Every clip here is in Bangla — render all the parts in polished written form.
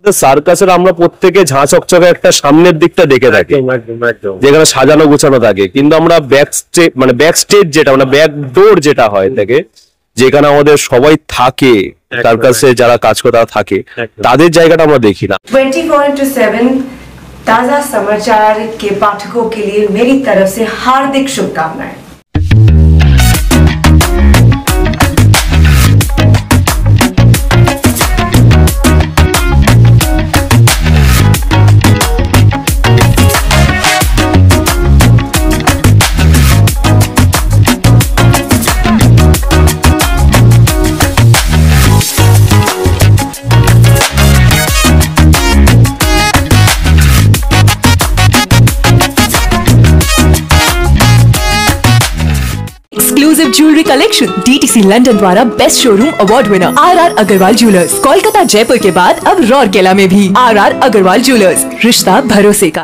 সার্কাসের আমরা প্রত্যেকে ঝাঁ চকচকে একটা সামনের দিকটা দেখে থাকি যেখানে সাজানো গোছানো থাকে, কিন্তু আমরা ব্যাক স্টেজ যেটা মানে ব্যাক ডোর যেটা হয় থাকে, যেখানে আমাদের সবাই থাকে, সার্কাসে যারা কাজ করে তারা থাকে, তাদের জায়গাটা আমরা দেখি না। 24/7 ताजा समाचार के पाठकों के लिए मेरी तरफ से हार्दिक शुभकामनाएं। Exclusive jewellery collection DTC London द्वारा best showroom award winner RR Agarwal jewellers, Kolkata Jaipur के बाद अब रौरकेला में भी RR अग्रवाल ज्वेलर्स, रिश्ता भरोसे का।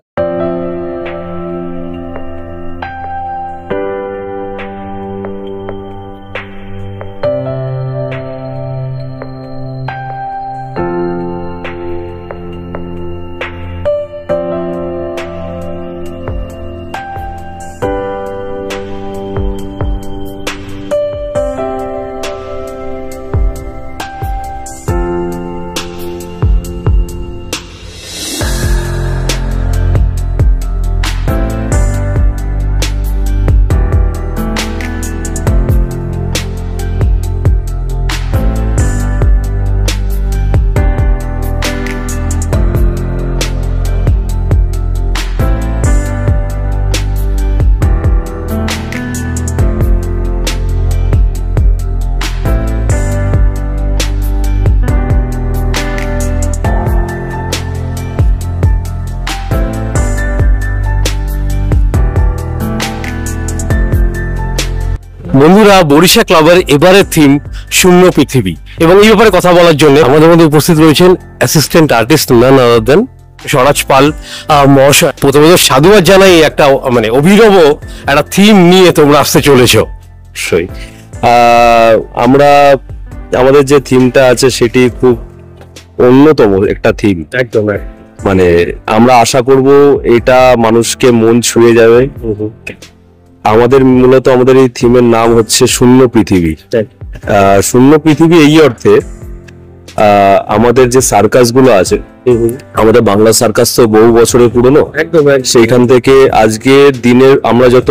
বন্ধুরা, বরিশা ক্লাবের এবারের থিম শূন্য পৃথিবী, এবং এই ব্যাপারে কথা বলার জন্য আমাদের মধ্যে উপস্থিত রয়েছেন অ্যাসিস্ট্যান্ট আর্টিস্ট নান আদার দেন স্বরাজ পাল মহাশয়। প্রথমত সাধুবাদ জানাই, একটা মানে অভিনব একটা থিম নিয়ে তোমরা আসতে চলেছ। অবশ্যই আমরা আমাদের যে থিমটা আছে সেটি খুব অন্যতম একটা থিম, একদম মানে আমরা আশা করব এটা মানুষকে মন ছুঁয়ে যাবে। আমাদের মূলত আমাদের এই থিমের নাম হচ্ছে শূন্য পৃথিবী। শূন্য পৃথিবী এই অর্থে আমাদের যে সার্কাস গুলো আছে, আমাদের বাংলা সার্কাস তো বহু বছরের পুরনো, সেইখান থেকে আজকের দিনের আমরা যত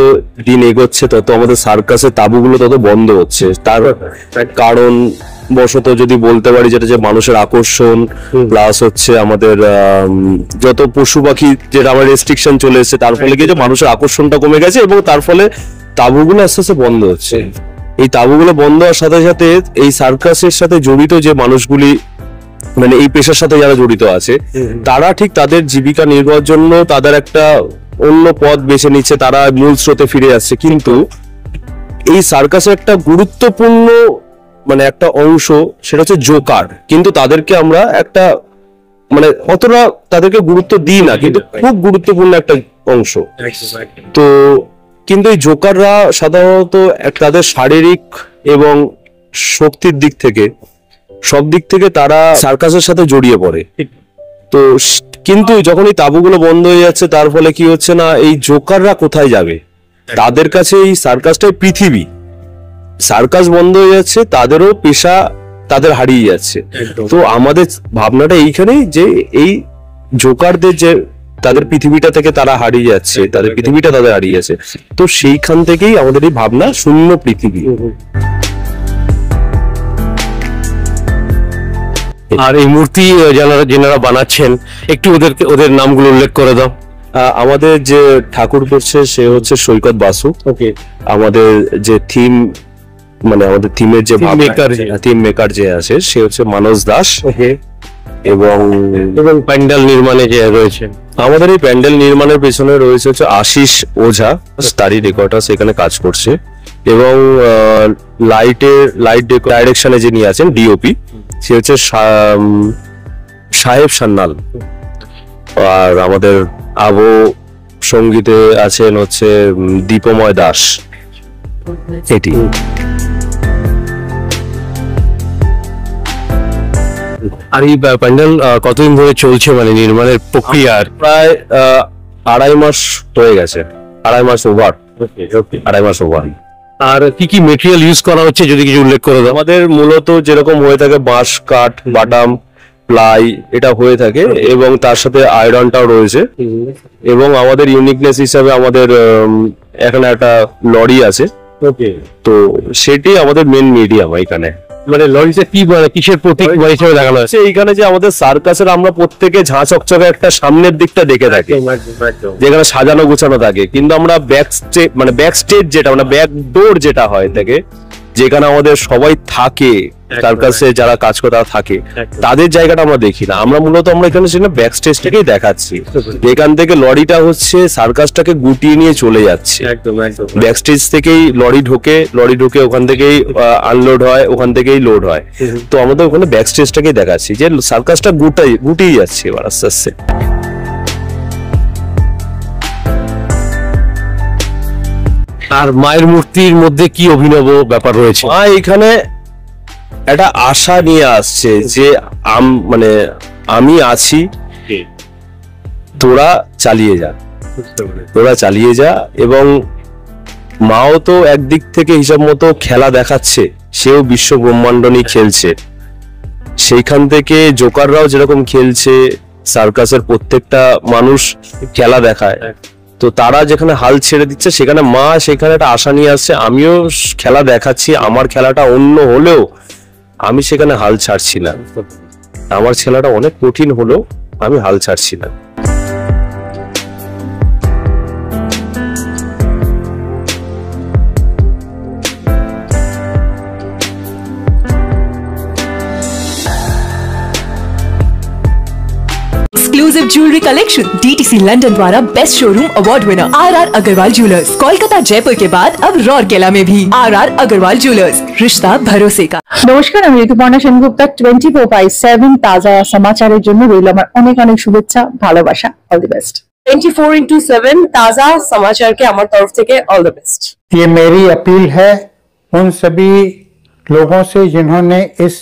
দিন এগোচ্ছে তত আমাদের সার্কাসের তাবুগুলো তত বন্ধ হচ্ছে। তার কারণ বশত যদি বলতে পারি, যেটা যে মানুষের আকর্ষণ প্লাস হচ্ছে আমাদের যত পশু পাখি যেটা আমার রেস্ট্রিকশন চলে এসেছে, তার ফলে কি যে মানুষের আকর্ষণটা কমে গেছে এবং তার ফলে তাবুগুলো আস্তে আস্তে বন্ধ হচ্ছে। এই তাবুগুলো বন্ধ হওয়ার সাথে সাথে এই সার্কাসের সাথে জড়িত যে মানুষগুলি, মানে এই পেশার সাথে যারা জড়িত আছে, তারা ঠিক তাদের জীবিকা নির্বাহের জন্য তাদের একটা অন্য পথ বেছে নিচ্ছে, তারা মূল স্রোতে ফিরে আসছে। কিন্তু এই সার্কাসের একটা গুরুত্বপূর্ণ মানে একটা অংশ, সেটা হচ্ছে জোকার, কিন্তু তাদেরকে আমরা একটা মানে অতটা তাদেরকে গুরুত্ব দিই না, কিন্তু খুব গুরুত্বপূর্ণ একটা অংশ। তো কিন্তু এই জোকাররা সাধারণত তাদের শারীরিক এবং শক্তির দিক থেকে সব দিক থেকে তারা সার্কাসের সাথে জড়িয়ে পড়ে। তো কিন্তু যখন এই তাবুগুলো বন্ধ হয়ে যাচ্ছে, তার ফলে কি হচ্ছে না, এই জোকাররা কোথায় যাবে? তাদের কাছে এই সার্কাসটাই পৃথিবী। সার্কাস বন্ধ হয়ে যাচ্ছে, তাদেরও পেশা তাদের হারিয়ে যাচ্ছে। তো আমাদের ভাবনাটা এইখানেই যে এই জোকারদের যে তাদের পৃথিবীটা থেকে তারা হারিয়ে যাচ্ছে, তাদের পৃথিবীটা তাদের হারিয়ে যাচ্ছে, তো সেইখান থেকেই আমাদের এই ভাবনা শূন্য পৃথিবী। আর এই মূর্তি যারা বানাচ্ছেন, একটু ওদের নামগুলো উল্লেখ করে দাও। আমাদের যে ঠাকুর করছে সে হচ্ছে সৈকত বাসু। আমাদের যে থিম মানে আমাদের থিমের যে থিম মেকার যে আছে সে হচ্ছে মানস দাস। এবং প্যান্ডেল নির্মাণে যে রয়েছে, আমাদের এই প্যান্ডেল নির্মাণের পেছনে রয়েছে হচ্ছে আশিস ওঝা, স্টারি রেকর্ডার, সেখানে কাজ করছে। এবং লাইট ডাইরেকশনে যিনি আছেন ডিওপি, সে হচ্ছে সাহেব সান্নাল। আর আমাদের আবহ সঙ্গীতে আছেন হচ্ছে দীপময় দাস। এটি আর এই প্যান্ডেল কতদিন ধরে চলছে, মানে নির্মাণের প্রক্রিয়া? প্রায় 2.5 মাস হয়ে গেছে, 2.5 মাস ওভার, 2.5 মাস ওভার। আর কি কি মেটেরিয়াল ইউজ করা হচ্ছে যদি কিছু উল্লেখ করে দাও। আমাদের মূলত যেরকম হয়ে থাকে বাঁশ, কাঠ, বাটাম, প্লাই, এটা হয়ে থাকে, এবং তার সাথে আয়রনটাও রয়েছে। এবং আমাদের ইউনিকনেস হিসাবে আমাদের এখানে একটা লরি আছে, তো সেটি আমাদের মেন মিডিয়াম এখানে। মানে লরিতে কি কিসের প্রতীক হিসেবে দেখানো হচ্ছে? এইখানে যে আমাদের সার্কাসের আমরা প্রত্যেকে ঝাঁ চকচকে একটা সামনের দিকটা দেখে থাকি, যেখানে সাজানো গোছানো থাকে, কিন্তু আমরা ব্যাক স্টেজ যেটা মানে ব্যাক ডোর যেটা হয় থাকে, যেখানে আমাদের সবাই থাকে, সার্কাসে যারা কাজ করে তারা থাকে, তাদের জায়গাটা আমরা দেখি না। আমরা মূলত আমরা এখানে সেখানে ব্যাক স্টেজটাকেই দেখাচ্ছি। এখান থেকে লরিটা হচ্ছে সার্কাসটাকে গুটিয়ে নিয়ে চলে যাচ্ছে। ব্যাক স্টেজ থেকেই লরি ঢোকে ওখান থেকেই আনলোড হয়, ওখান থেকেই লোড হয়। তো আমাদের ওখানে ব্যাক স্টেজটাকেই দেখাচ্ছি যে সার্কাসটা গুটিয়ে যাচ্ছে এবার আস্তে আস্তে। আর মায়ের মূর্তির মধ্যে কি অভিনব ব্যাপার রয়েছে? মা এখানে একটা আশা নিয়ে আসছে যে মানে আমি আছি, তোরা চালিয়ে যা। এবং মাও তো একদিক থেকে হিসাব মতো খেলা দেখাচ্ছে, সেও বিশ্ব ব্রহ্মাণ্ড নিয়ে খেলছে। সেইখান থেকে জোকাররাও যেরকম খেলছে, সার্কাসের প্রত্যেকটা মানুষ খেলা দেখায়, তো তারা যেখানে হাল ছেড়ে দিচ্ছে সেখানে মা সেখানে একটা আশা নিয়ে আসছে, আমিও খেলা দেখাচ্ছি, আমার খেলাটা অন্য হলেও আমি সেখানে হাল ছাড়ছি না। আমার খেলাটা অনেক কঠিন হলেও আমি হাল ছাড়ছি না। Exclusive jewellery collection DTC London द्वारा best showroom award winner RR Agarwal jewellers, Kolkata Jaipur के बाद अब रौरकेला में भी आरआर अग्रवाल ज्वेलर्स, रिश्ता भरोसे का। নমস্কার, আমি ঋতুপর্ণা সেনগুপ্তা। 24/7 তাজা সমাচারের জন্য রইল আমার অনেক অনেক শুভেচ্ছা, ভালোবাসা। All the best. 24/7 ताजा समाचार के हमारे तरफ से ऑल द बेस्ट। ये मेरी अपील है उन सभी लोगों से जिन्होंने इस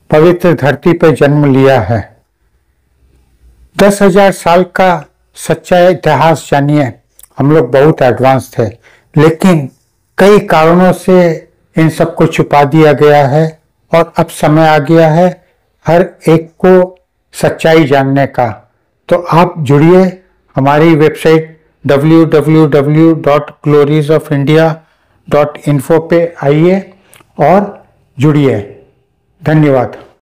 पवित्र धरती पर जन्म लिया है। 10,000 साल का सच्चा इतिहास जानिए। हम लोग बहुत एडवांस थे, लेकिन कई कारणों से इन सबको छुपा दिया गया है, और अब समय आ गया है हर एक को सच्चाई जानने का। तो आप जुड़िए, हमारी वेबसाइट www.gloriesofindia.info पे आइए और जुड़िए। धन्यवाद।